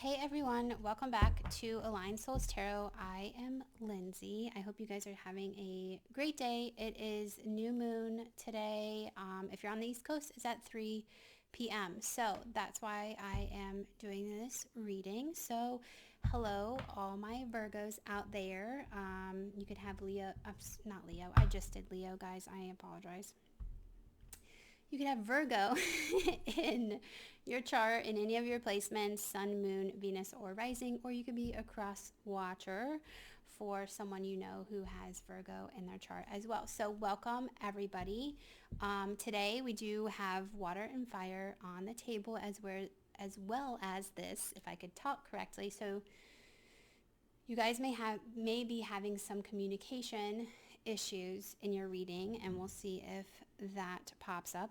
Hey everyone, welcome back to Aligned Souls Tarot. I am Lindsay. I hope you guys are having a great day. It is new moon today. If you're on the East Coast, it's at 3 p.m. So that's why I am doing this reading. So hello, all my Virgos out there. You could have Leo, not Leo, I just did Leo, guys. I apologize. You could have Virgo in your chart in any of your placements, Sun, Moon, Venus, or Rising, or you could be a cross watcher for someone you know who has Virgo in their chart as well. So welcome everybody. Today we do have water and fire on the table as well as this, if I could talk correctly. So you guys may be having some communication issues in your reading, and we'll see if that pops up.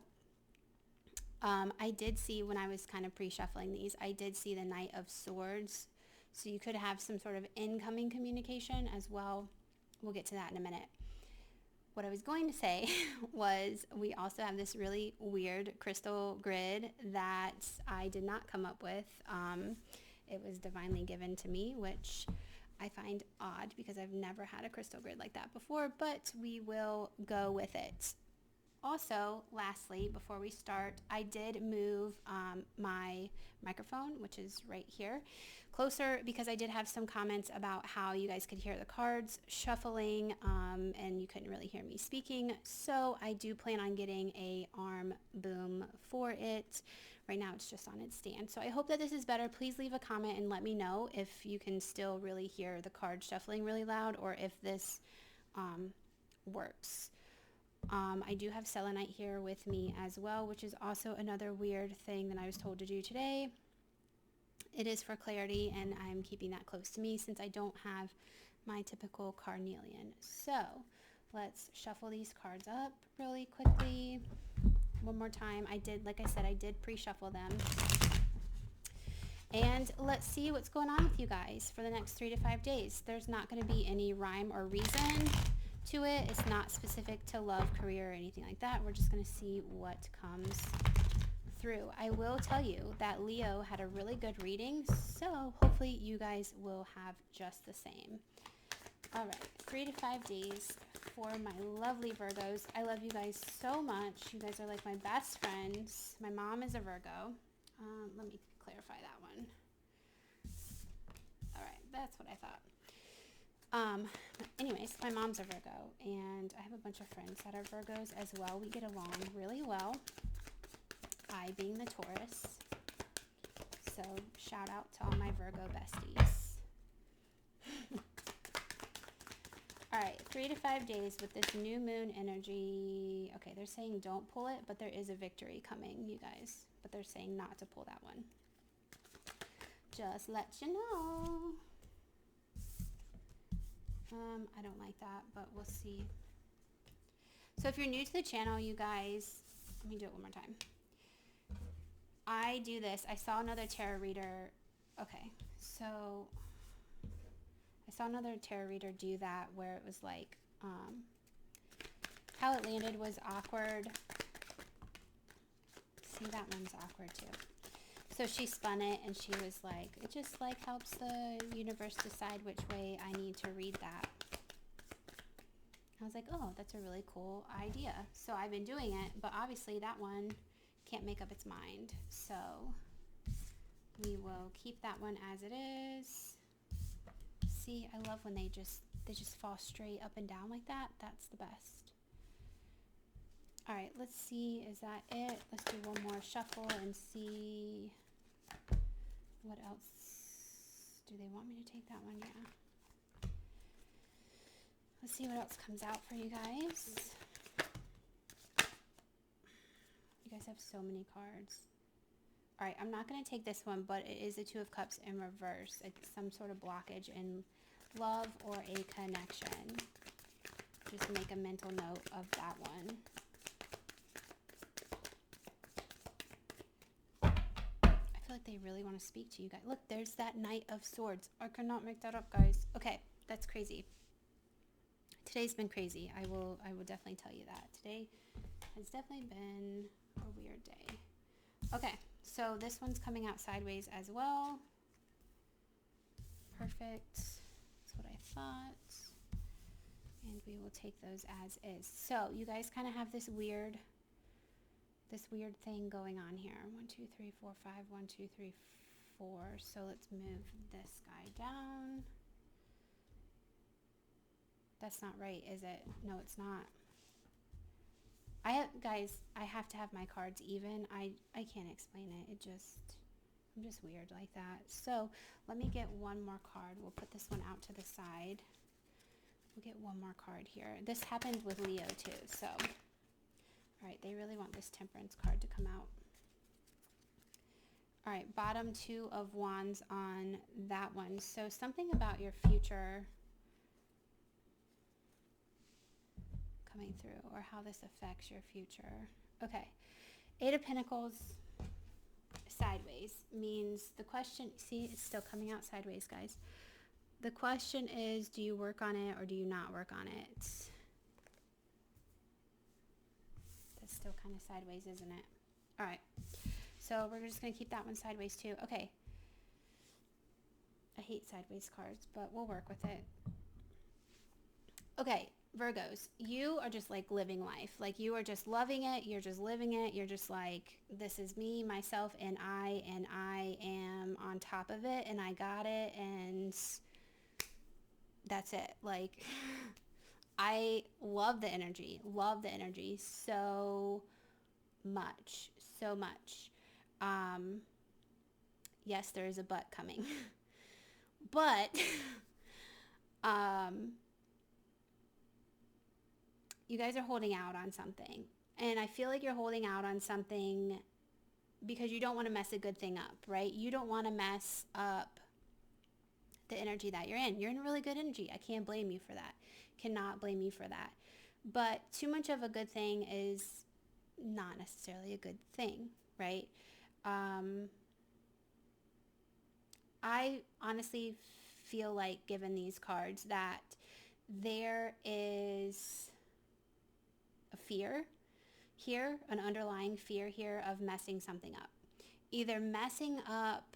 I did see when I was kind of pre-shuffling these, I did see the Knight of Swords. So you could have some sort of incoming communication as well. We'll get to that in a minute. What I was going to say was we also have this really weird crystal grid that I did not come up with. It was divinely given to me, which I find odd because I've never had a crystal grid like that before, but we will go with it. Also, lastly, before we start, I did move my microphone, which is right here, closer because I did have some comments about how you guys could hear the cards shuffling and you couldn't really hear me speaking. So I do plan on getting a arm boom for it. Right now it's just on its stand. So I hope that this is better. Please leave a comment and let me know if you can still really hear the cards shuffling really loud or if this works. I do have selenite here with me as well, which is also another weird thing that I was told to do today. It is for clarity, and I'm keeping that close to me since I don't have my typical carnelian. So let's shuffle these cards up really quickly. One more time. Like I said, I did pre-shuffle them. And let's see what's going on with you guys for the next 3 to 5 days. There's not going to be any rhyme or reason to it. It's not specific to love, career, or anything like that. We're just going to see what comes through. I will tell you that Leo had a really good reading, so hopefully you guys will have just the same. All right, 3 to 5 days for my lovely Virgos. I love you guys so much. You guys are like my best friends. My mom is a Virgo. Let me clarify that one. All right, that's what I thought. Anyways, my mom's a Virgo, and I have a bunch of friends that are Virgos as well. We get along really well, I being the Taurus. So shout out to all my Virgo besties. All right, 3 to 5 days with this new moon energy. Okay, they're saying don't pull it, but there is a victory coming, you guys. But they're saying not to pull that one. Just let you know. I don't like that, but we'll see. So if you're new to the channel, you guys, let me do it one more time. I do this. I saw another tarot reader. Okay, so I saw another tarot reader do that where it was like, how it landed was awkward. See, that one's awkward too. So she spun it and she was like, it just like helps the universe decide which way I need to read that. I was like, oh, that's a really cool idea. So I've been doing it, but obviously that one can't make up its mind. So we will keep that one as it is. See, I love when they just fall straight up and down like that. That's the best. All right, let's see. Is that it? Let's do one more shuffle and see what else. Do they want me to take that one? Yeah. Let's see what else comes out for you guys. You guys have so many cards. All right, I'm not going to take this one, but it is the Two of Cups in reverse. It's some sort of blockage in love or a connection. Just make a mental note of that one. I feel like they really want to speak to you guys. Look, there's that Knight of Swords. I cannot make that up, guys. Okay, that's crazy. Today's been crazy. I will definitely tell you that. Today has definitely been a weird day. Okay, so this one's coming out sideways as well. Perfect. That's what I thought. And we will take those as is. So you guys kind of have this weird thing going on here. 1, 2, 3, 4, 5. 1, 2, 3, 4. So let's move this guy down. That's not right, is it? No, it's not. Guys, I have to have my cards even. I can't explain it. I'm just weird like that. So let me get one more card. We'll put this one out to the side. We'll get one more card here. This happened with Leo too. So, all right, they really want this Temperance card to come out. All right, bottom 2 of Wands on that one. So something about your future coming through, or how this affects your future. Okay, 8 of Pentacles sideways means the question, see, it's still coming out sideways, guys. The question is, do you work on it or do you not work on it? That's still kind of sideways, isn't it? All right, so we're just going to keep that one sideways too. Okay, I hate sideways cards, but we'll work with it. Okay, Virgos, you are just like living life. Like you are just loving it. You're just living it. You're just like, this is me, myself, and I am on top of it, and I got it, and that's it. Like, I love the energy so much, so much. Yes, there is a but coming, but, you guys are holding out on something. And I feel like you're holding out on something because you don't want to mess a good thing up, right? You don't want to mess up the energy that you're in. You're in really good energy. I can't blame you for that. Cannot blame you for that. But too much of a good thing is not necessarily a good thing, right? I honestly feel like, given these cards, that there is a fear here, an underlying fear here of messing something up. Either messing up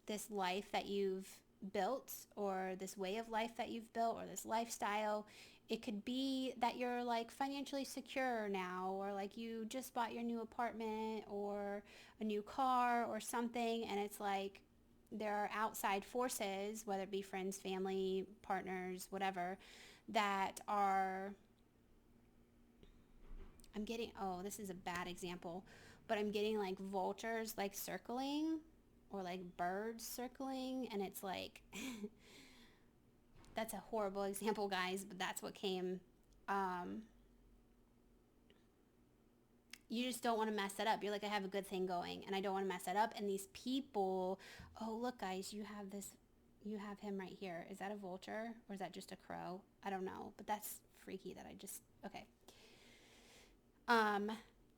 this life that you've built, or this way of life that you've built, or this lifestyle. It could be that you're like financially secure now, or like you just bought your new apartment or a new car or something, and it's like there are outside forces, whether it be friends, family, partners, whatever, that are, I'm getting, oh, this is a bad example, but I'm getting like vultures like circling, or like birds circling, and it's like, that's a horrible example, guys, but that's what came. You just don't want to mess it up. You're like, I have a good thing going, and I don't want to mess it up. And these people, oh, look, guys, you have him right here. Is that a vulture, or is that just a crow? I don't know, but that's freaky that I just, okay.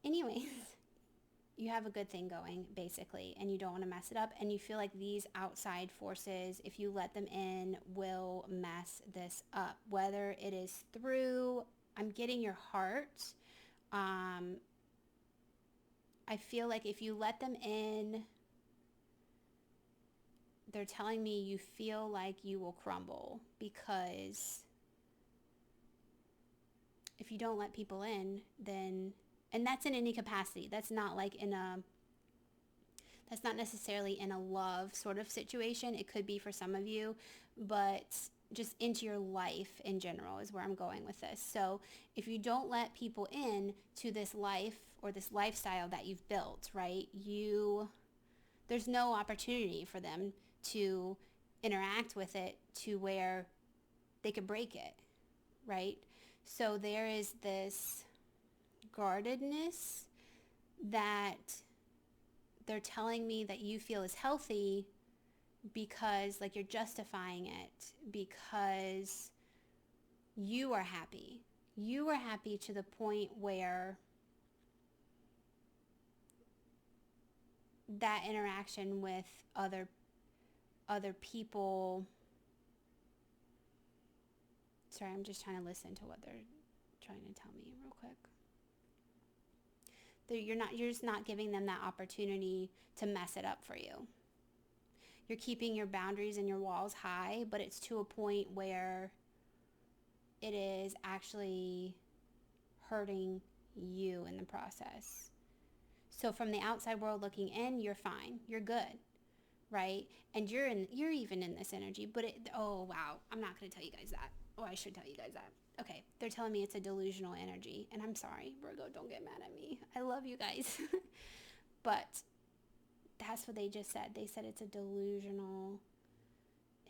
Anyways, you have a good thing going, basically, and you don't want to mess it up, and you feel like these outside forces, if you let them in, will mess this up, whether it is through, I'm getting your heart. I feel like if you let them in, they're telling me you feel like you will crumble, because if you don't let people in, then, and that's in any capacity. That's not like that's not necessarily in a love sort of situation. It could be for some of you, but just into your life in general is where I'm going with this. So if you don't let people in to this life or this lifestyle that you've built, right, there's no opportunity for them to interact with it to where they could break it, right? So there is this guardedness that they're telling me that you feel is healthy, because like you're justifying it because you are happy. You are happy to the point where that interaction with other people. Sorry, I'm just trying to listen to what they're trying to tell me real quick. You're just not giving them that opportunity to mess it up for you. you're keeping your boundaries and your walls high, but it's to a point where it is actually hurting you in the process. So from the outside world looking in, you're fine. You're good, right? And you're even in this energy, but oh wow, I'm not going to tell you guys that. Oh, I should tell you guys that. Okay, they're telling me it's a delusional energy, and I'm sorry, Virgo, don't get mad at me. I love you guys. But that's what they just said. They said it's a delusional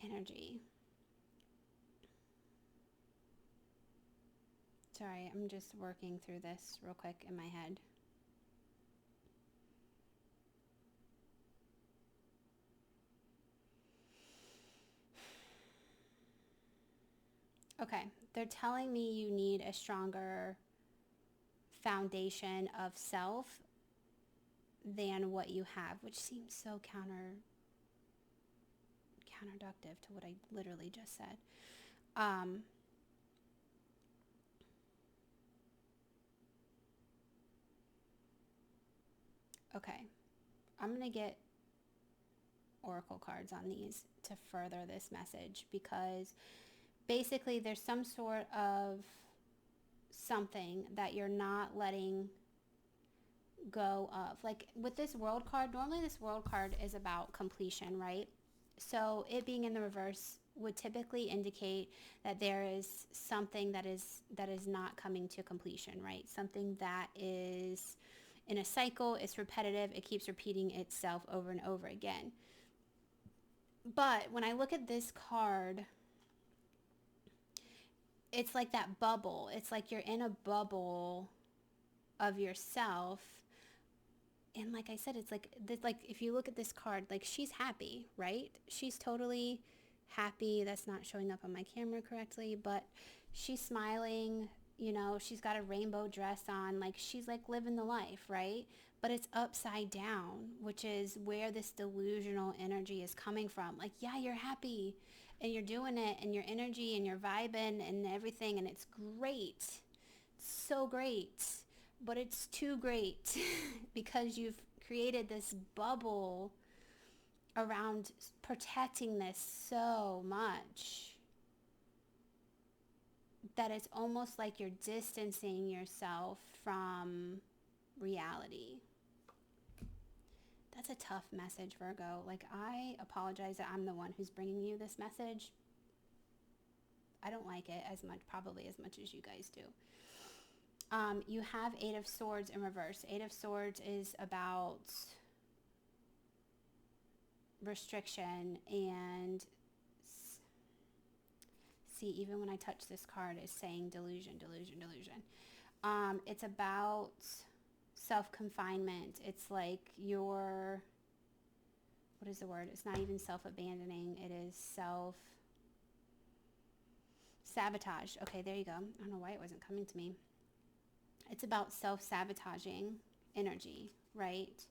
energy. Sorry, I'm just working through this real quick in my head. Okay, they're telling me you need a stronger foundation of self than what you have, which seems so counterproductive to what I literally just said. Okay, I'm going to get oracle cards on these to further this message, because basically there's some sort of something that you're not letting go of. Like with this world card, normally this world card is about completion, right? So it being in the reverse would typically indicate that there is something that is not coming to completion, right? Something that is in a cycle, it's repetitive, it keeps repeating itself over and over again. But when I look at this card, it's like that bubble. It's like you're in a bubble of yourself. And like I said, it's like this, like if you look at this card, like she's happy, right? She's totally happy. That's not showing up on my camera correctly, but she's smiling, you know, she's got a rainbow dress on, like she's like living the life, right? But it's upside down, which is where this delusional energy is coming from. Like, yeah, you're happy and you're doing it and your energy and you're vibing and everything, and it's great. So great. But it's too great because you've created this bubble around protecting this so much that it's almost like you're distancing yourself from reality. That's a tough message, Virgo. Like, I apologize that I'm the one who's bringing you this message. I don't like it as much, probably as much as you guys do. You have 8 of Swords in reverse. 8 of Swords is about restriction, and see, even when I touch this card, it's saying delusion, delusion, delusion. It's about self-confinement. It's like what is the word? It's not even self-abandoning. It is self-sabotage. Okay, there you go. I don't know why it wasn't coming to me. It's about self-sabotaging energy, right?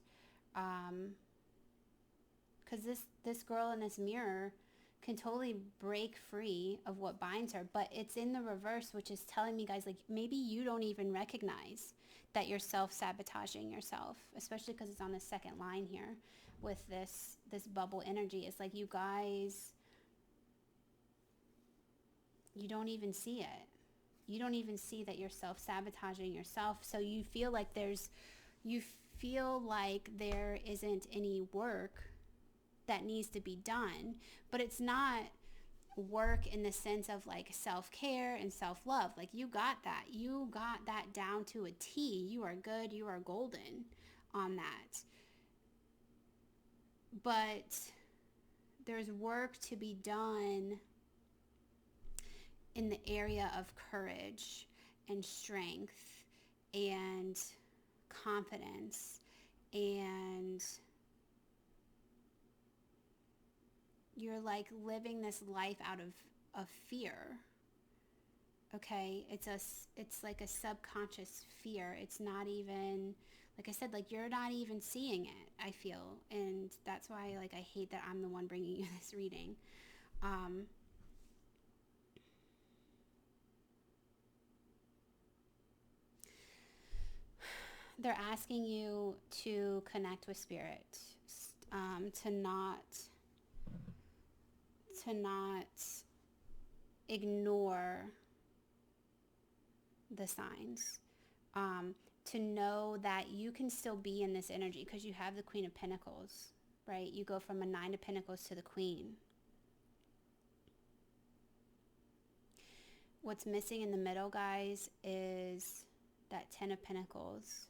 Because this girl in this mirror can totally break free of what binds her, but it's in the reverse, which is telling me, guys, like maybe you don't even recognize that you're self-sabotaging yourself, especially because it's on the second line here with this bubble energy. It's like you guys, you don't even see it. You don't even see that you're self-sabotaging yourself. So you feel like there isn't any work that needs to be done, but it's not work in the sense of like self-care and self-love. Like you got that down to a T. You are good. You are golden on that. But there's work to be done in the area of courage and strength and confidence, and you're like living this life out of fear. Okay, it's like a subconscious fear. It's not even, like I said, like you're not even seeing it, I feel, and that's why like I hate that I'm the one bringing you this reading. They're asking you to connect with spirit, to not to not ignore the signs. To know that you can still be in this energy because you have the Queen of Pentacles, right? You go from a 9 of Pentacles to the Queen. What's missing in the middle, guys, is that 10 of Pentacles.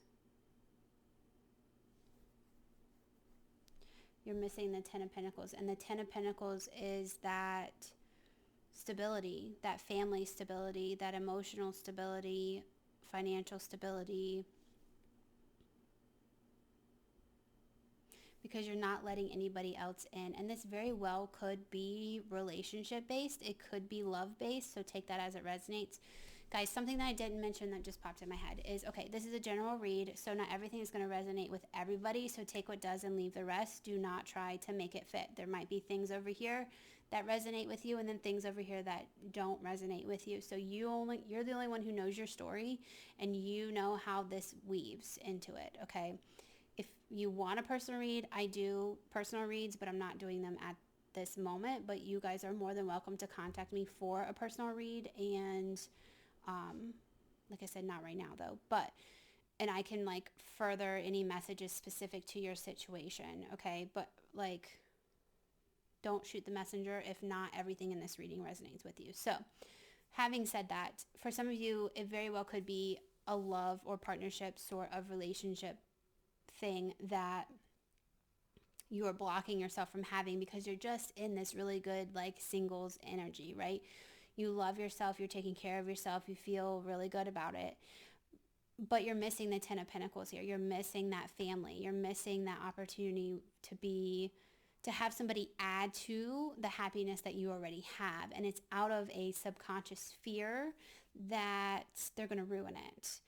You're missing the 10 of Pentacles. And the 10 of Pentacles is that stability, that family stability, that emotional stability, financial stability. Because you're not letting anybody else in. And this very well could be relationship based. It could be love based. So take that as it resonates. Guys, something that I didn't mention that just popped in my head is, okay, this is a general read. So not everything is going to resonate with everybody. So take what does and leave the rest. Do not try to make it fit. There might be things over here that resonate with you and then things over here that don't resonate with you. So you're the only one who knows your story and you know how this weaves into it, okay? If you want a personal read, I do personal reads, but I'm not doing them at this moment. But you guys are more than welcome to contact me for a personal read. And like I said, not right now though. And I can like further any messages specific to your situation, okay? But like, don't shoot the messenger if not everything in this reading resonates with you. So having said that, for some of you, it very well could be a love or partnership sort of relationship thing that you are blocking yourself from having because you're just in this really good like singles energy, right? You love yourself, you're taking care of yourself, you feel really good about it, but you're missing the 10 of Pentacles here. You're missing that family. You're missing that opportunity to have somebody add to the happiness that you already have. And it's out of a subconscious fear that they're going to ruin it.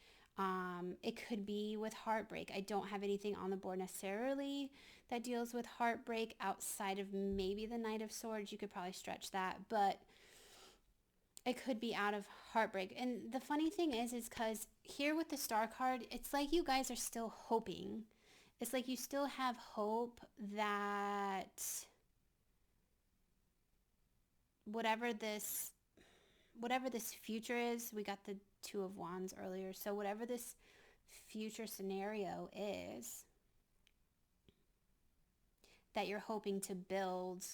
It could be with heartbreak. I don't have anything on the board necessarily that deals with heartbreak outside of maybe the Knight of Swords. You could probably stretch that, but it could be out of heartbreak. And the funny thing is because here with the Star card, it's like you guys are still hoping. It's like you still have hope that whatever this future is, we got the Two of Wands earlier. So whatever this future scenario is that you're hoping to build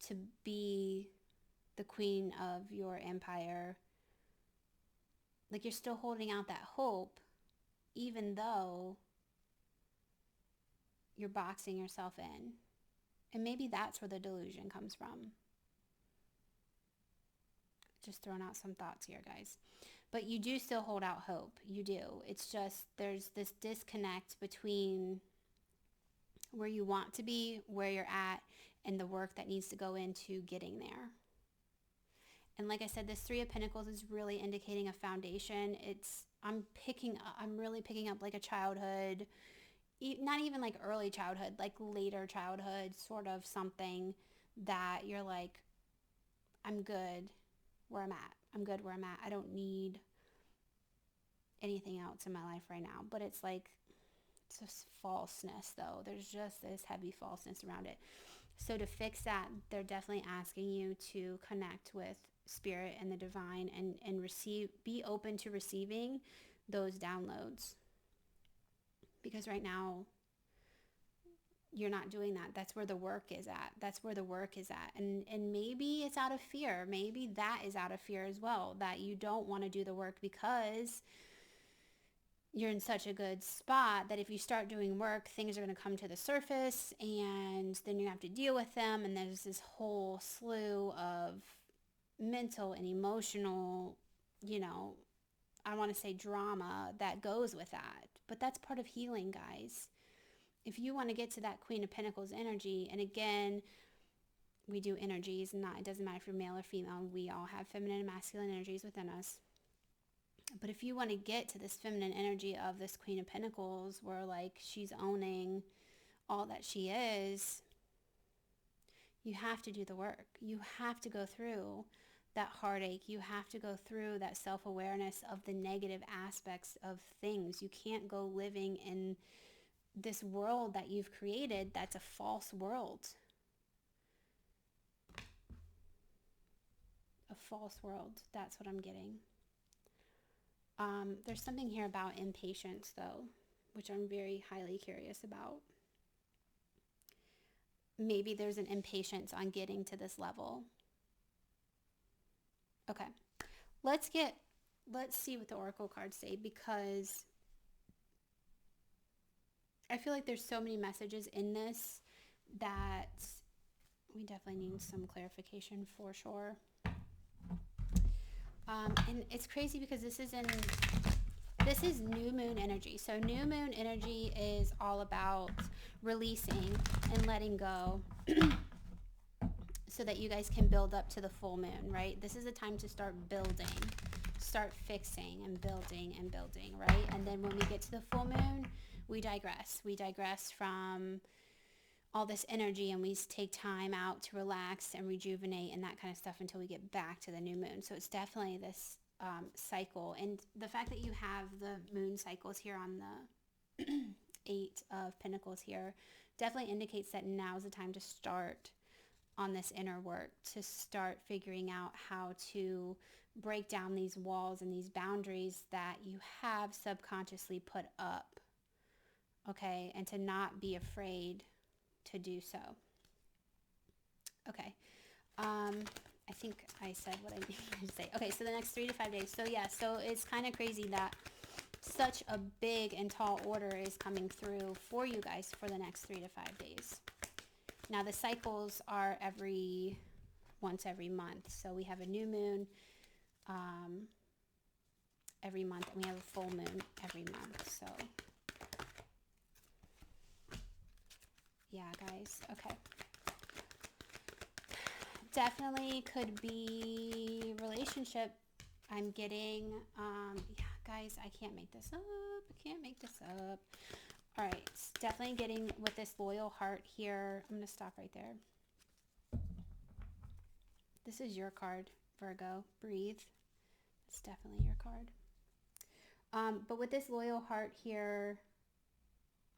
to be the queen of your empire, like you're still holding out that hope, even though you're boxing yourself in. And maybe that's where the delusion comes from. Just throwing out some thoughts here, guys. But you do still hold out hope. You do. It's just there's this disconnect between where you want to be, where you're at, and the work that needs to go into getting there. And like I said, this Three of Pentacles is really indicating a foundation. I'm really picking up like a childhood, not even like early childhood, like later childhood, sort of something that you're like, I'm good where I'm at. I'm good where I'm at. I don't need anything else in my life right now. But it's like, it's just falseness though. There's just this heavy falseness around it. So to fix that, they're definitely asking you to connect with spirit and the divine and be open to receiving those downloads. Because right now, you're not doing that. That's where the work is at. And maybe it's out of fear. Maybe that is out of fear as well, that you don't want to do the work because you're in such a good spot that if you start doing work, things are going to come to the surface and then you have to deal with them. And there's this whole slew of mental and emotional, I want to say drama that goes with that. But that's part of healing, guys. If you want to get to that Queen of Pentacles energy, and again, we do energies, it doesn't matter if you're male or female, we all have feminine and masculine energies within us. But if you want to get to this feminine energy of this Queen of Pentacles, where like she's owning all that she is, you have to do the work. You have to go through that heartache. You have to go through that self-awareness of the negative aspects of things. You can't go living in this world that you've created that's a false world. a false world. That's what I'm getting. There's something here about impatience, though, which I'm very highly curious about. Maybe there's an impatience on getting to this level. Okay, let's see what the oracle cards say, because I feel like there's so many messages in this that we definitely need some clarification for sure. And it's crazy because this is new moon energy. So new moon energy is all about releasing and letting go so that you guys can build up to the full moon, right? This is a time to start building, start fixing and building, right? And then when we get to the full moon, we digress. We digress from all this energy, and we take time out to relax and rejuvenate and that kind of stuff until we get back to the new moon. So it's definitely this cycle. And the fact that you have the moon cycles here on the Eight of Pentacles here definitely indicates that now's the time to start on this inner work, to start figuring out how to break down these walls and these boundaries that you have subconsciously put up, okay? And to not be afraid to do so. Okay. I think I said what I needed to say. Okay, so the next 3 to 5 days. So yeah, so it's kind of crazy that such a big and tall order is coming through for you guys for the next 3 to 5 days. Now the cycles are once every month. So we have a new moon every month, and we have a full moon every month. So yeah, guys. Okay. Definitely could be relationship. I'm getting, yeah, guys, I can't make this up. All right. Definitely getting with this loyal heart here. I'm going to stop right there. This is your card, Virgo. Breathe. It's definitely your card. But with this loyal heart here,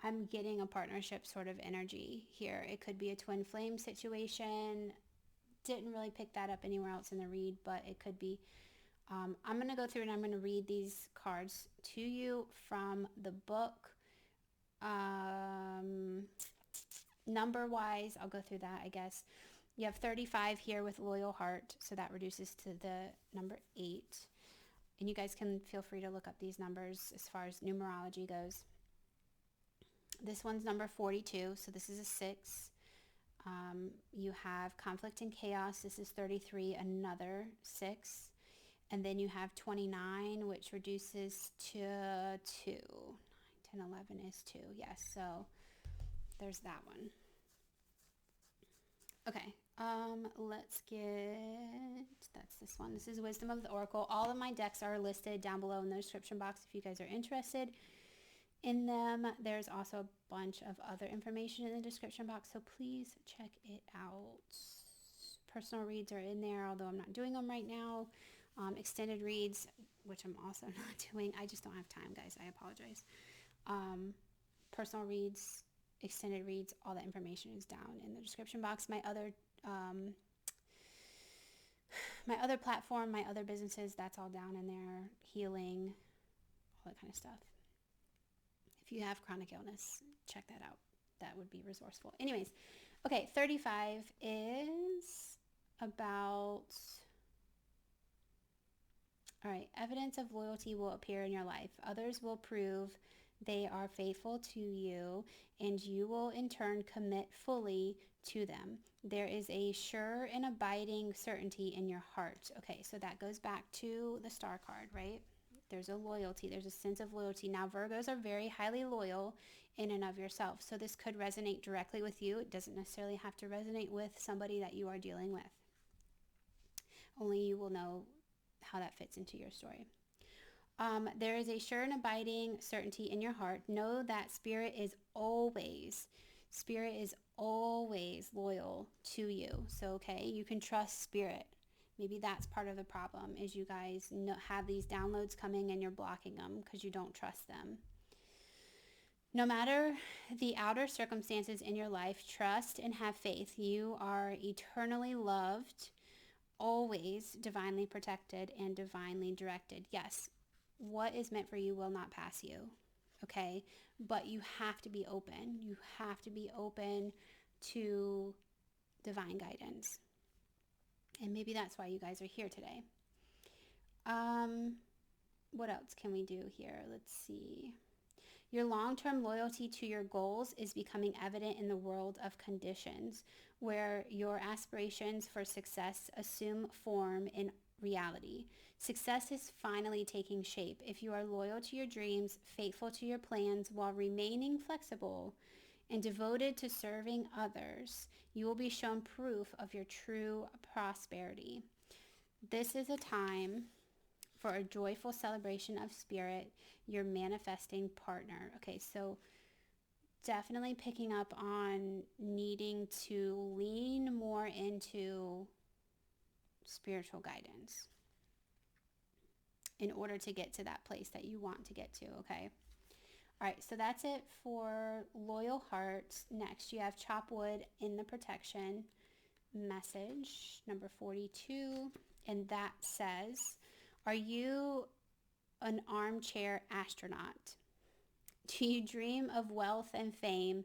I'm getting a partnership sort of energy here. It could be a twin flame situation. Didn't really pick that up anywhere else in the read, but it could be. I'm going to go through and I'm going to read these cards to you from the book. Number wise, I'll go through that, I guess. You have 35 here with loyal heart, so that reduces to the number 8. And you guys can feel free to look up these numbers as far as numerology goes. This one's number 42, so this is a 6. You have conflict and chaos. This is 33, another 6. And then you have 29, which reduces to 2. 9, 10, 11 is 2. Yes, so there's that one. Okay, let's that's this one. This is Wisdom of the Oracle. All of my decks are listed down below in the description box if you guys are interested in them. There's also a bunch of other information in the description box, so please check it out. Personal reads are in there, although I'm not doing them right now. Extended reads, which I'm also not doing. I just don't have time, guys. I apologize. Personal reads, extended reads, all that information is down in the description box. My other platform, my other businesses, that's all down in there. Healing, all that kind of stuff. If you have chronic illness, check that out. That would be resourceful. Anyways, okay, 35 is about, all right, evidence of loyalty will appear in your life. Others will prove they are faithful to you, and you will in turn commit fully to them. There is a sure and abiding certainty in your heart. Okay, so that goes back to the star card, right? There's a loyalty. There's a sense of loyalty. Now, Virgos are very highly loyal in and of yourself. So this could resonate directly with you. It doesn't necessarily have to resonate with somebody that you are dealing with. Only you will know how that fits into your story. There is a sure and abiding certainty in your heart. Know that spirit is always loyal to you. So, okay, you can trust spirit. Maybe that's part of the problem, is you guys have these downloads coming and you're blocking them because you don't trust them. No matter the outer circumstances in your life, trust and have faith. You are eternally loved. always divinely protected and divinely directed. Yes, what is meant for you will not pass you, okay? But you have to be open. You have to be open to divine guidance. And maybe that's why you guys are here today. What else can we do here? Let's see. Your long-term loyalty to your goals is becoming evident in the world of conditions, where your aspirations for success assume form in reality. Success is finally taking shape. If you are loyal to your dreams, faithful to your plans, while remaining flexible and devoted to serving others, you will be shown proof of your true prosperity. This is a time for a joyful celebration of spirit, your manifesting partner. Okay, so definitely picking up on needing to lean more into spiritual guidance in order to get to that place that you want to get to, okay? All right, so that's it for loyal hearts. Next, you have chop wood in the protection message, number 42, and that says, are you an armchair astronaut? Do you dream of wealth and fame,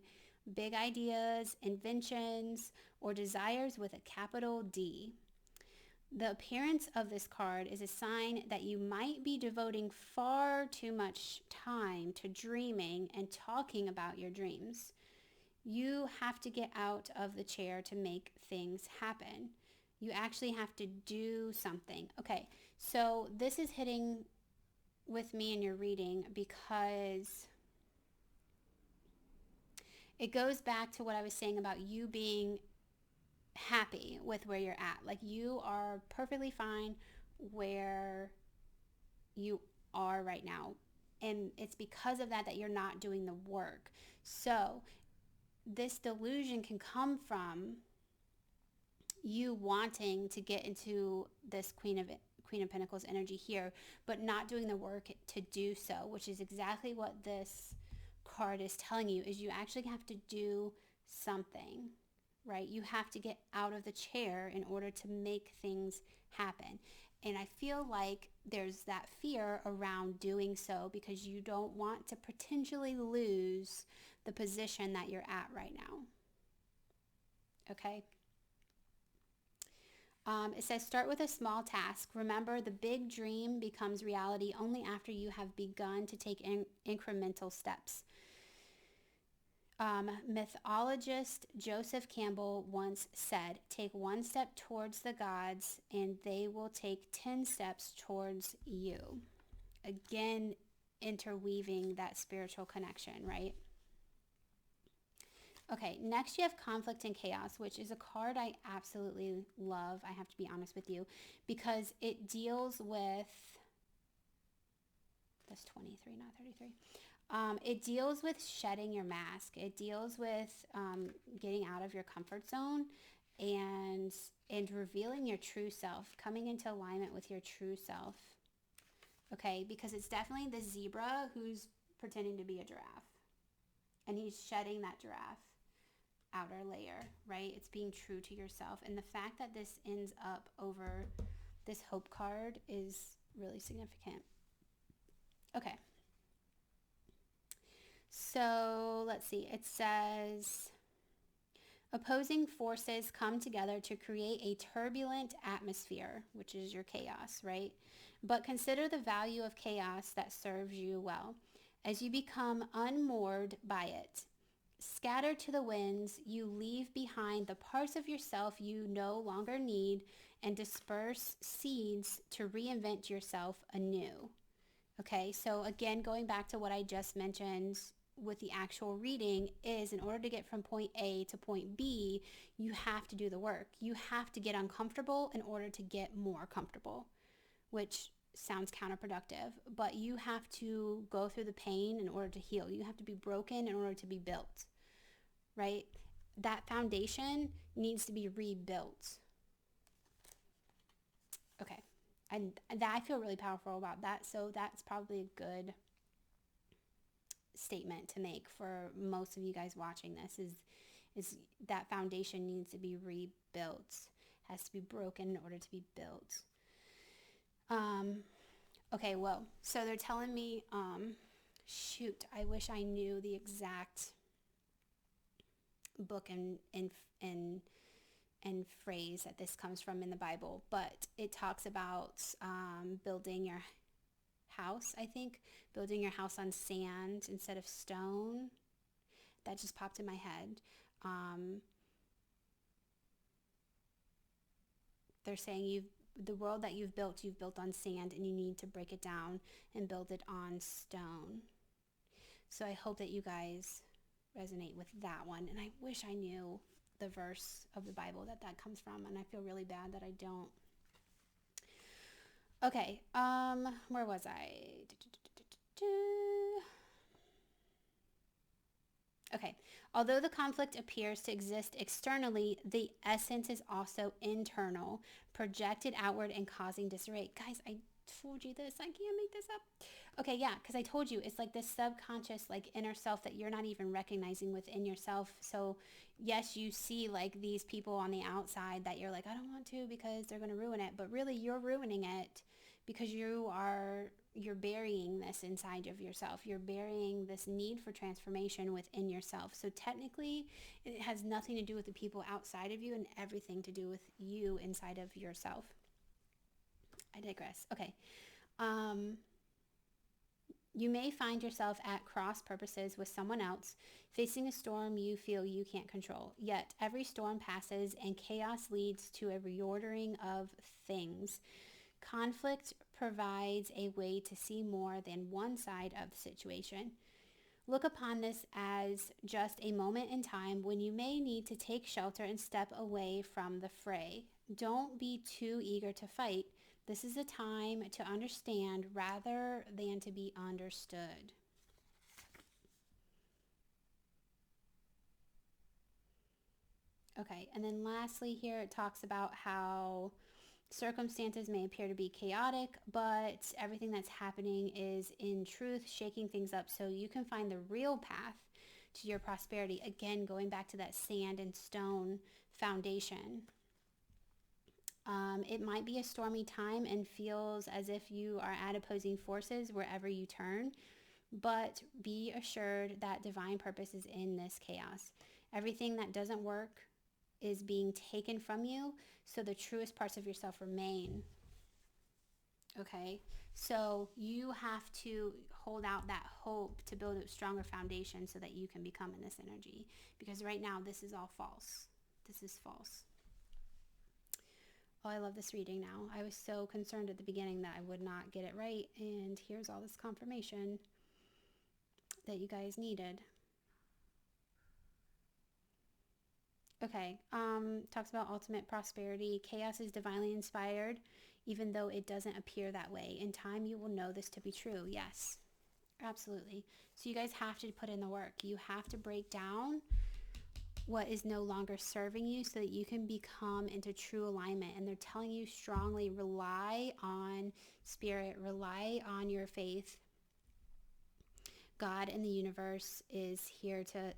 big ideas, inventions, or desires with a capital D? The appearance of this card is a sign that you might be devoting far too much time to dreaming and talking about your dreams. You have to get out of the chair to make things happen. You actually have to do something. Okay, so this is hitting with me in your reading because it goes back to what I was saying about you being happy with where you're at. Like, you are perfectly fine where you are right now. And it's because of that you're not doing the work. So this delusion can come from you wanting to get into this Queen of Pentacles energy here, but not doing the work to do so, which is exactly what this card is telling you, is you actually have to do something, right? You have to get out of the chair in order to make things happen. And I feel like there's that fear around doing so because you don't want to potentially lose the position that you're at right now. Okay? It says, start with a small task. Remember, the big dream becomes reality only after you have begun to take incremental steps. Mythologist Joseph Campbell once said, take one step towards the gods and they will take 10 steps towards you. Again, interweaving that spiritual connection, right? Okay, next you have conflict and chaos, which is a card I absolutely love, I have to be honest with you, because it deals with, that's 23, not 33. It deals with shedding your mask. It deals with getting out of your comfort zone and revealing your true self, coming into alignment with your true self. Okay, because it's definitely the zebra who's pretending to be a giraffe. And he's shedding that giraffe outer layer, right? It's being true to yourself. And the fact that this ends up over this hope card is really significant. Okay. So let's see. It says, opposing forces come together to create a turbulent atmosphere, which is your chaos, right? But consider the value of chaos that serves you well. As you become unmoored by it, scattered to the winds, you leave behind the parts of yourself you no longer need and disperse seeds to reinvent yourself anew. Okay, so again, going back to what I just mentioned with the actual reading is, in order to get from point A to point B, you have to do the work. You have to get uncomfortable in order to get more comfortable, which sounds counterproductive, but you have to go through the pain in order to heal. You have to be broken in order to be built, right? That foundation needs to be rebuilt. Okay, and that, I feel really powerful about that, so that's probably a good statement to make for most of you guys watching this, is that foundation needs to be rebuilt. has to be broken in order to be built. Okay, whoa. So they're telling me, shoot, I wish I knew the exact book and phrase that this comes from in the Bible, but it talks about building your house, I think, building your house on sand instead of stone. That just popped in my head. They're saying the world that you've built on sand, and you need to break it down and build it on stone. So I hope that you guys resonate with that one. And I wish I knew the verse of the Bible that comes from, and I feel really bad that I don't. Okay, where was I? Okay, although the conflict appears to exist externally, the essence is also internal, projected outward and causing disarray. Guys, I told you this. I can't make this up. Okay, yeah, because I told you it's like this subconscious, like inner self that you're not even recognizing within yourself. So yes, you see like these people on the outside that you're like, I don't want to because they're going to ruin it. But really you're ruining it because you're burying this inside of yourself. You're burying this need for transformation within yourself. So technically it has nothing to do with the people outside of you and everything to do with you inside of yourself. I digress. Okay. You may find yourself at cross purposes with someone else, facing a storm you feel you can't control. Yet every storm passes and chaos leads to a reordering of things. Conflict provides a way to see more than one side of the situation. Look upon this as just a moment in time when you may need to take shelter and step away from the fray. Don't be too eager to fight. This is a time to understand rather than to be understood. Okay, and then lastly here it talks about how circumstances may appear to be chaotic, but everything that's happening is in truth shaking things up so you can find the real path to your prosperity. Again, going back to that sand and stone foundation. It might be a stormy time and feels as if you are at opposing forces wherever you turn, but be assured that divine purpose is in this chaos. Everything that doesn't work is being taken from you, so the truest parts of yourself remain. Okay, so you have to hold out that hope to build a stronger foundation so that you can become in this energy, because right now this is all false. This is false. Oh, I love this reading now. I was so concerned at the beginning that I would not get it right, and here's all this confirmation that you guys needed. Okay, talks about ultimate prosperity. Chaos is divinely inspired, even though it doesn't appear that way. In time, you will know this to be true. Yes, absolutely. So you guys have to put in the work. You have to break down what is no longer serving you so that you can become into true alignment. And they're telling you strongly, rely on spirit, rely on your faith. God and the universe is here to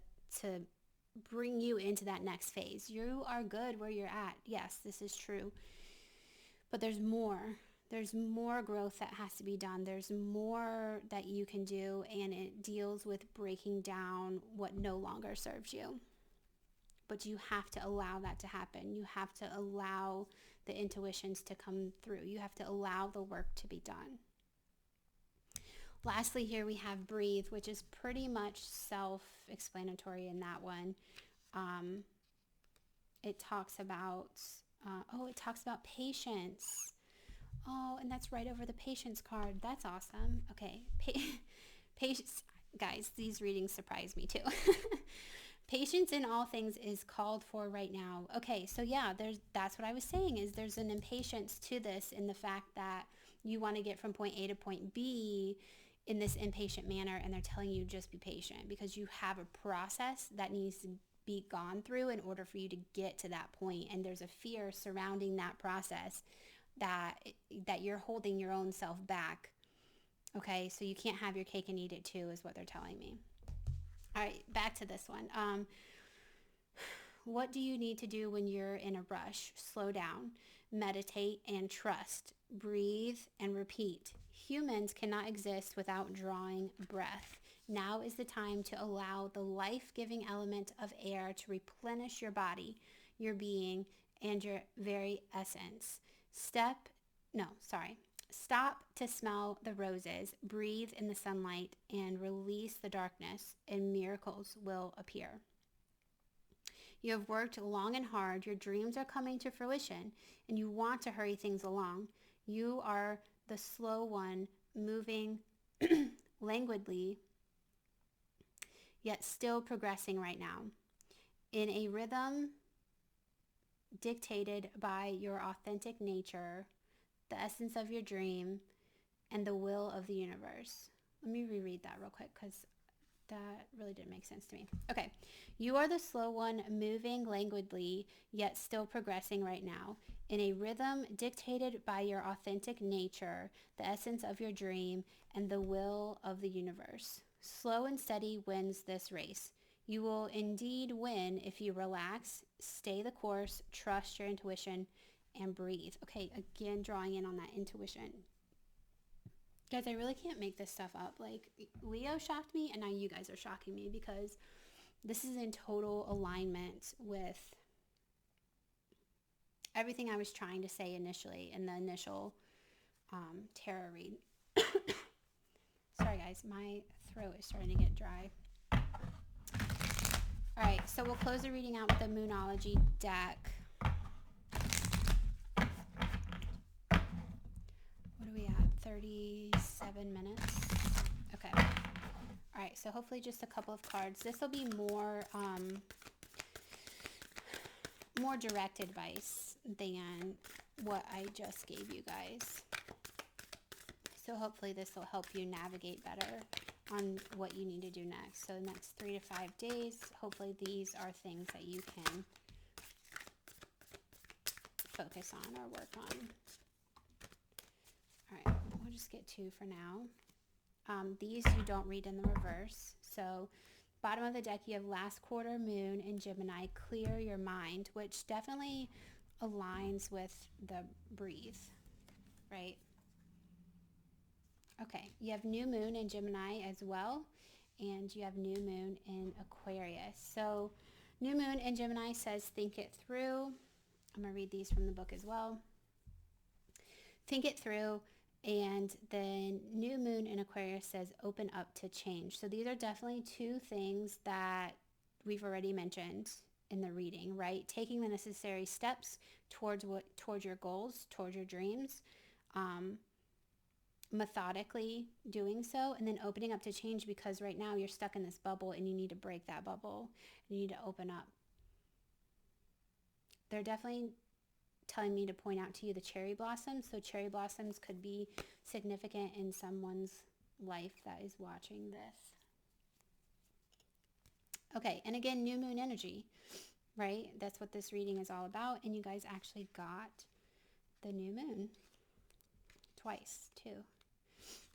bring you into that next phase. You are good where you're at. Yes, this is true. But there's more. There's more growth that has to be done. There's more that you can do, and it deals with breaking down what no longer serves you. But you have to allow that to happen. You have to allow the intuitions to come through. You have to allow the work to be done. Lastly, here we have breathe, which is pretty much self-explanatory in that one. It talks about, patience. Oh, and that's right over the patience card. That's awesome. Okay, patience. Guys, these readings surprise me too. Patience in all things is called for right now. Okay, so yeah, that's what I was saying, is there's an impatience to this in the fact that you want to get from point A to point B in this impatient manner, and they're telling you just be patient because you have a process that needs to be gone through in order for you to get to that point. And there's a fear surrounding that process that you're holding your own self back. Okay, so you can't have your cake and eat it too, is what they're telling me. All right, back to this one. What do you need to do when you're in a rush? Slow down, meditate, and trust. Breathe and repeat. Humans cannot exist without drawing breath. Now is the time to allow the life-giving element of air to replenish your body, your being, and your very essence. Stop to smell the roses, breathe in the sunlight, and release the darkness, and miracles will appear. You have worked long and hard. Your dreams are coming to fruition, and you want to hurry things along. You are the slow one, moving languidly, yet still progressing right now. In a rhythm dictated by your authentic nature, the essence of your dream, and the will of the universe. Let me reread that real quick because that really didn't make sense to me. Okay. You are the slow one, moving languidly, yet still progressing right now. In a rhythm dictated by your authentic nature, the essence of your dream, and the will of the universe. Slow and steady wins this race. You will indeed win if you relax, stay the course, trust your intuition, and breathe. Okay, again, drawing in on that intuition. Guys, I really can't make this stuff up. Like, Leo shocked me, and now you guys are shocking me because this is in total alignment with everything I was trying to say initially in the initial tarot read. Sorry, guys. My throat is starting to get dry. All right, so we'll close the reading out with the Moonology deck. What are we at? 37 minutes? Okay. All right, so hopefully just a couple of cards. This will be more direct advice than what I just gave you guys. So hopefully this will help you navigate better on what you need to do next. So the next 3 to 5 days, hopefully these are things that you can focus on or work on. All right, we'll just get 2 for now. These you don't read in the reverse. So bottom of the deck, you have last quarter moon in Gemini, clear your mind, which definitely aligns with the breathe, right? Okay, you have new moon in Gemini as well, and you have new moon in Aquarius. So new moon in Gemini says think it through. I'm going to read these from the book as well. Think it through. And then new moon in Aquarius says open up to change. So these are definitely 2 things that we've already mentioned in the reading, right? Taking the necessary steps towards your goals, towards your dreams, methodically doing so, and then opening up to change, because right now you're stuck in this bubble and you need to break that bubble. You need to open up. They're definitely telling me to point out to you the cherry blossoms. So cherry blossoms could be significant in someone's life that is watching this. Okay, and again, new moon energy, right? That's what this reading is all about. And you guys actually got the new moon twice too.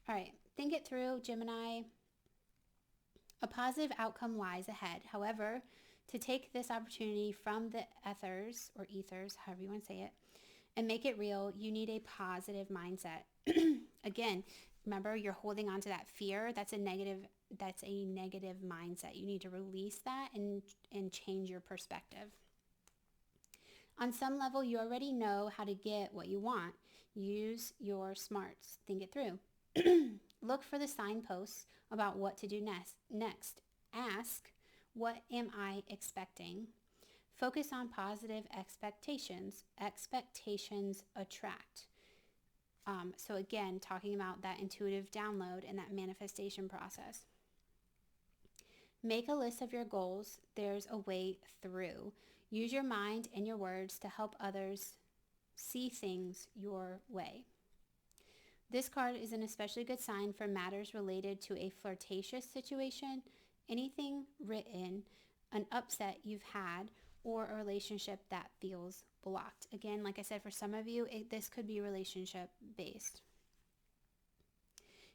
All right, think it through, Gemini. A positive outcome lies ahead. However, to take this opportunity from the ethers, however you want to say it, and make it real, you need a positive mindset. Again, remember, you're holding on to that fear. That's a negative mindset. You need to release that and change your perspective. On some level, you already know how to get what you want. Use your smarts. Think it through. Look for the signposts about what to do next. Ask, what am I expecting? Focus on positive expectations. Expectations attract. So again, talking about that intuitive download and that manifestation process. Make a list of your goals. There's a way through. Use your mind and your words to help others see things your way. This card is an especially good sign for matters related to a flirtatious situation, anything written, an upset you've had, or a relationship that feels blocked. Again, like I said, for some of you, this could be relationship based.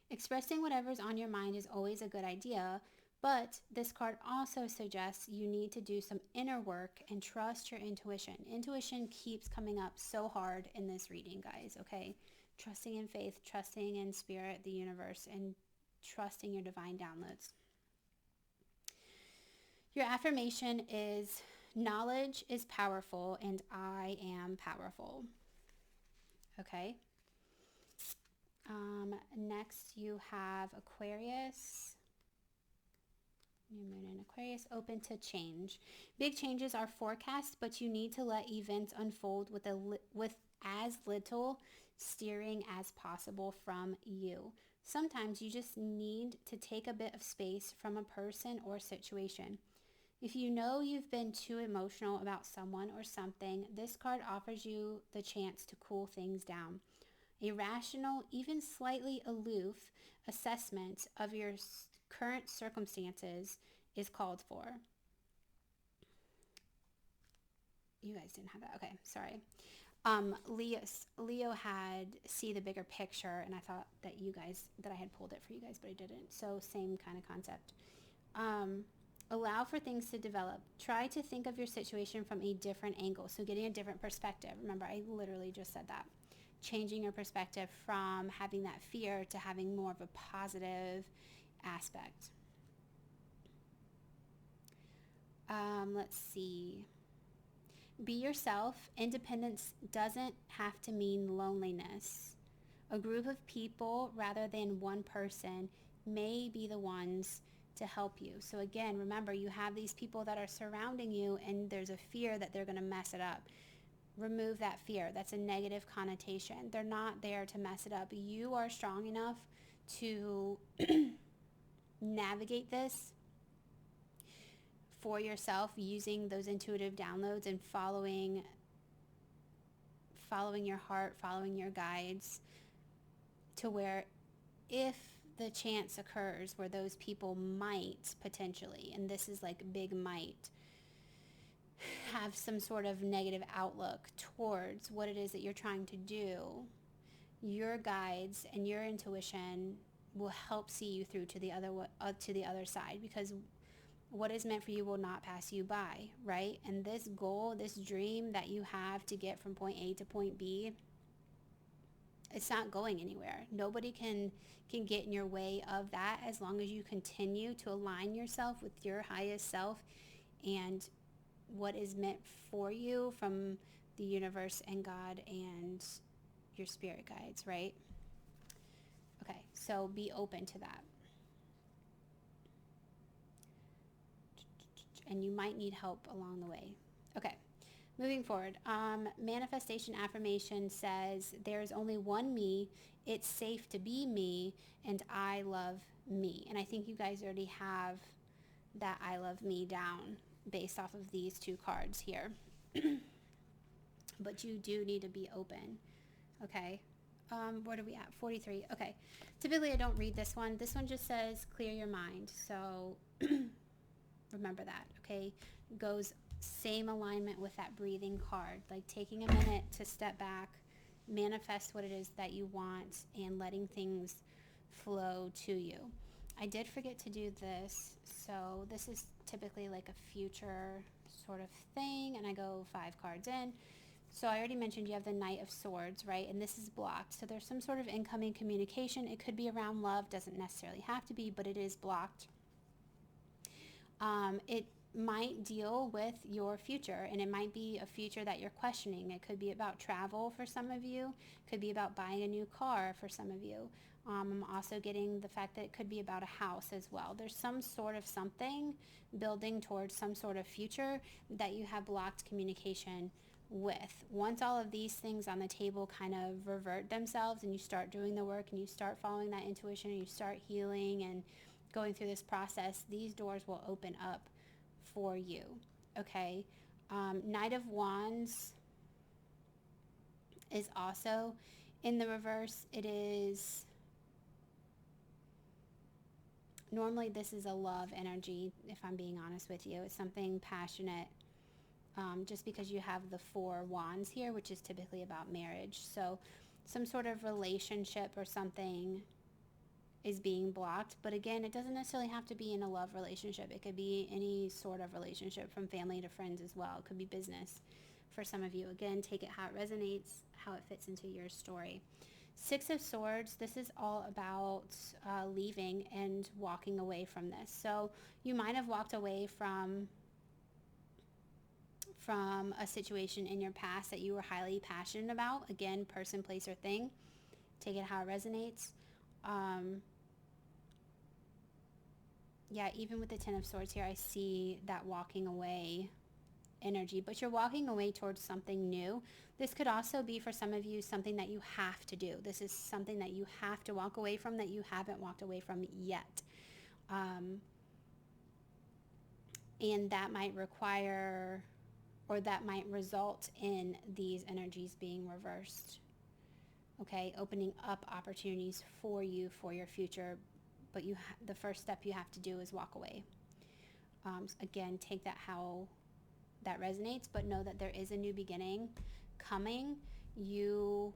Expressing whatever's on your mind is always a good idea, But this card also suggests you need to do some inner work and trust your intuition. Intuition keeps coming up so hard in this reading, guys, okay? Trusting in faith, trusting in spirit, the universe, and trusting your divine downloads. Your affirmation is, knowledge is powerful and I am powerful. Okay? Next you have Aquarius. New moon in Aquarius, open to change. Big changes are forecast, but you need to let events unfold with as little steering as possible from you. Sometimes you just need to take a bit of space from a person or situation. If you know you've been too emotional about someone or something, this card offers you the chance to cool things down. A rational, even slightly aloof assessment of your current circumstances is called for. You guys didn't have that. Okay, sorry. Leo had see the bigger picture, and I thought that I had pulled it for you guys, but I didn't. So same kind of concept. Allow for things to develop. Try to think of your situation from a different angle. So getting a different perspective. Remember, I literally just said that. Changing your perspective from having that fear to having more of a positive aspect. Let's see. Be yourself. Independence doesn't have to mean loneliness. A group of people rather than one person may be the ones to help you. So again, remember, you have these people that are surrounding you and there's a fear that they're going to mess it up. Remove that fear. That's a negative connotation. They're not there to mess it up. You are strong enough to navigate this for yourself using those intuitive downloads and following your heart, following your guides, to where if the chance occurs where those people might potentially, and this is like big might, have some sort of negative outlook towards what it is that you're trying to do, your guides and your intuition will help see you through to the other side, because what is meant for you will not pass you by, right? And this goal, this dream that you have to get from point A to point B, it's not going anywhere. Nobody can get in your way of that as long as you continue to align yourself with your highest self and what is meant for you from the universe and God and your spirit guides, right? Okay, so be open to that. And you might need help along the way. Okay, moving forward. Manifestation affirmation says, there's only one me, it's safe to be me, and I love me. And I think you guys already have that I love me down based off of these two cards here. But you do need to be open. Okay. What are we at? 43. Okay. Typically I don't read this one. This one just says clear your mind. So remember that, okay? Goes same alignment with that breathing card, like taking a minute to step back, manifest what it is that you want, and letting things flow to you. I did forget to do this, so this is typically like a future sort of thing, and I go 5 cards in. So I already mentioned you have the Knight of Swords, right? And this is blocked. So there's some sort of incoming communication. It could be around love, doesn't necessarily have to be, but it is blocked. It might deal with your future, and it might be a future that you're questioning. It could be about travel for some of you. It could be about buying a new car for some of you. I'm also getting the fact that it could be about a house as well. There's some sort of something building towards some sort of future that you have blocked communication with. Once all of these things on the table kind of revert themselves and you start doing the work and you start following that intuition and you start healing and going through this process, these doors will open up for you, okay? Knight of Wands is also in the reverse. It is, normally this is a love energy, if I'm being honest with you. It's something passionate, just because you have the 4 wands here, which is typically about marriage. So some sort of relationship or something is being blocked. But again, it doesn't necessarily have to be in a love relationship. It could be any sort of relationship, from family to friends as well. It could be business for some of you. Again, take it how it resonates, how it fits into your story. Six of Swords, this is all about leaving and walking away from this. So you might have walked away from a situation in your past that you were highly passionate about. Again, person, place, or thing. Take it how it resonates. Yeah, even with the Ten of Swords here, I see that walking away energy, but you're walking away towards something new. This could also be, for some of you, something that you have to do. This is something that you have to walk away from that you haven't walked away from yet. And that might require, or that might result in these energies being reversed. Okay, opening up opportunities for you, for your future. But the first step you have to do is walk away. Again, take that how that resonates, but know that there is a new beginning coming. You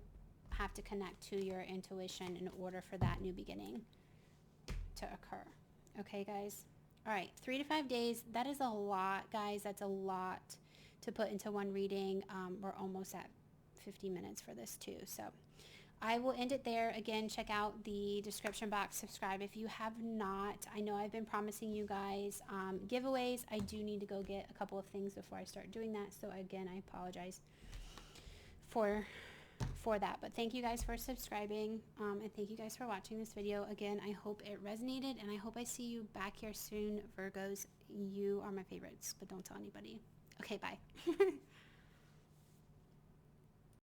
have to connect to your intuition in order for that new beginning to occur. Okay, guys? All right, 3 to 5 days. That is a lot, guys. That's a lot to put into one reading. We're almost at 50 minutes for this too. So I will end it there. Again, check out the description box. Subscribe if you have not. I know I've been promising you guys giveaways. I do need to go get a couple of things before I start doing that. So again, I apologize for that. But thank you guys for subscribing, and thank you guys for watching this video. Again, I hope it resonated, and I hope I see you back here soon, Virgos. You are my favorites, but don't tell anybody. Okay, bye.